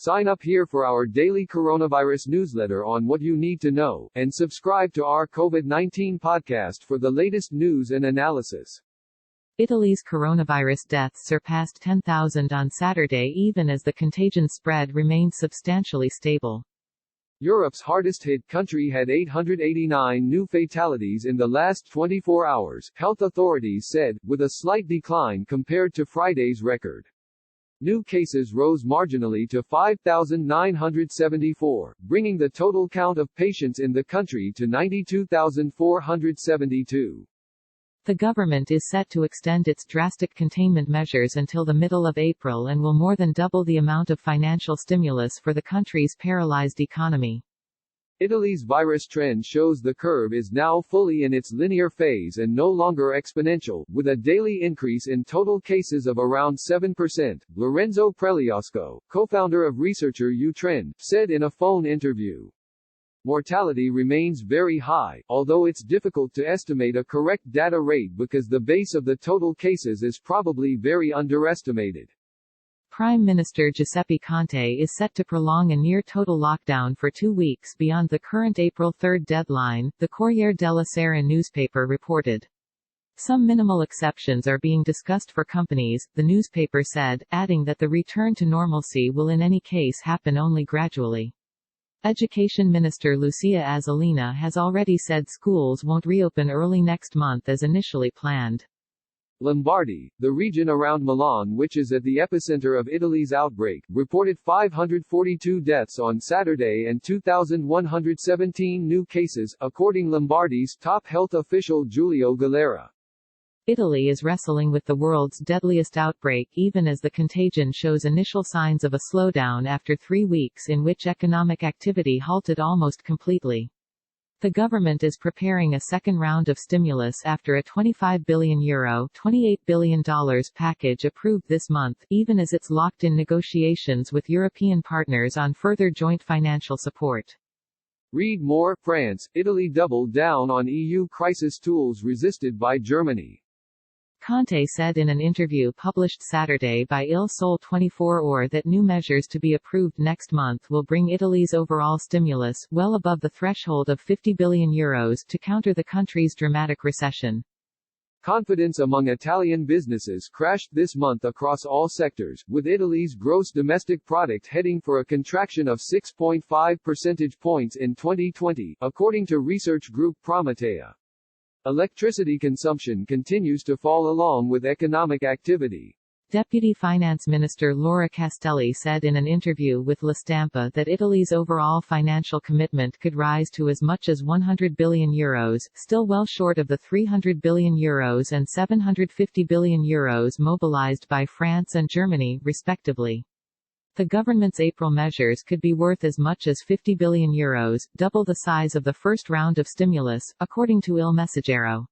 Sign up here for our daily coronavirus newsletter on what you need to know, and subscribe to our COVID-19 podcast for the latest news and analysis. Italy's coronavirus deaths surpassed 10,000 on Saturday even as the contagion spread remained substantially stable. Europe's hardest-hit country had 889 new fatalities in the last 24 hours, health authorities said, with a slight decline compared to Friday's record. New cases rose marginally to 5,974, bringing the total count of patients in the country to 92,472. The government is set to extend its drastic containment measures until the middle of April and will more than double the amount of financial stimulus for the country's paralyzed economy. Italy's virus trend shows the curve is now fully in its linear phase and no longer exponential, with a daily increase in total cases of around 7%, Lorenzo Preliosco, co-founder of researcher U-Trend, said in a phone interview. Mortality remains very high, although it's difficult to estimate a correct data rate because the base of the total cases is probably very underestimated. Prime Minister Giuseppe Conte is set to prolong a near-total lockdown for 2 weeks beyond the current April 3 deadline, the Corriere della Sera newspaper reported. Some minimal exceptions are being discussed for companies, the newspaper said, adding that the return to normalcy will in any case happen only gradually. Education Minister Lucia Azzolina has already said schools won't reopen early next month as initially planned. Lombardy, the region around Milan which is at the epicenter of Italy's outbreak, reported 542 deaths on Saturday and 2,117 new cases, according Lombardy's top health official Giulio Galera. Italy is wrestling with the world's deadliest outbreak even as the contagion shows initial signs of a slowdown after 3 weeks in which economic activity halted almost completely. The government is preparing a second round of stimulus after a €25 billion $28 billion package approved this month, even as it's locked in negotiations with European partners on further joint financial support. Read more. France, Italy doubled down on EU crisis tools resisted by Germany. Conte said in an interview published Saturday by Il Sole 24 Ore that new measures to be approved next month will bring Italy's overall stimulus, well above the threshold of €50 billion, to counter the country's dramatic recession. Confidence among Italian businesses crashed this month across all sectors, with Italy's gross domestic product heading for a contraction of 6.5 percentage points in 2020, according to research group Prometea. Electricity consumption continues to fall along with economic activity. Deputy Finance Minister Laura Castelli said in an interview with La Stampa that Italy's overall financial commitment could rise to as much as €100 billion, still well short of the €300 billion and €750 billion mobilized by France and Germany, respectively. The government's April measures could be worth as much as €50 billion, double the size of the first round of stimulus, according to Il Messaggero.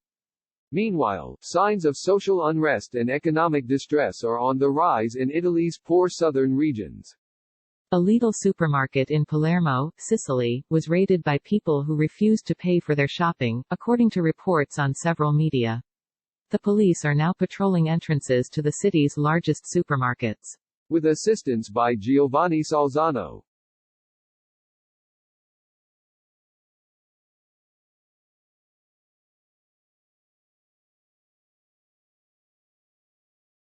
Meanwhile, signs of social unrest and economic distress are on the rise in Italy's poor southern regions. A Lidl supermarket in Palermo, Sicily, was raided by people who refused to pay for their shopping, according to reports on several media. The police are now patrolling entrances to the city's largest supermarkets. With assistance by Giovanni Salzano.